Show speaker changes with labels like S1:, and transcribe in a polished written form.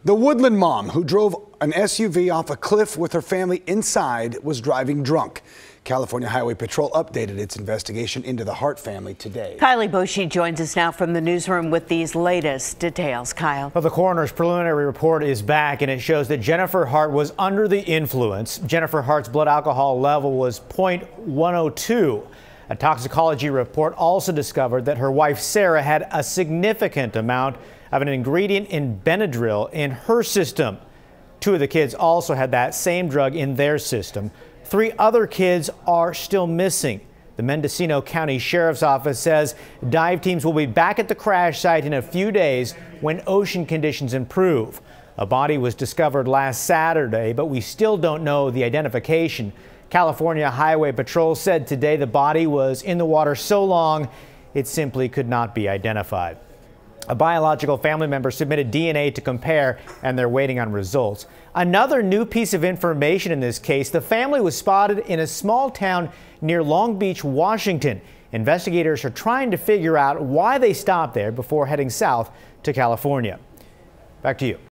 S1: The Woodland mom who drove an SUV off a cliff with her family inside was driving drunk. California Highway Patrol updated its investigation into the Hart family today.
S2: Kylie Boshi joins us now from the newsroom with these latest details. Kyle.
S3: Well, the coroner's preliminary report is back, and it shows that Jennifer Hart was under the influence. Jennifer Hart's blood alcohol level was .102. A toxicology report also discovered that her wife Sarah had a significant amount of an ingredient in Benadryl in her system. 2 of the kids also had that same drug in their system. 3 other kids are still missing. The Mendocino County Sheriff's Office says dive teams will be back at the crash site in a few days when ocean conditions improve. A body was discovered last Saturday, but we still don't know the identification. California Highway Patrol said today the body was in the water so long it simply could not be identified. A biological family member submitted DNA to compare, and they're waiting on results. Another new piece of information in this case: the family was spotted in a small town near Long Beach, Washington. Investigators are trying to figure out why they stopped there before heading south to California. Back to you.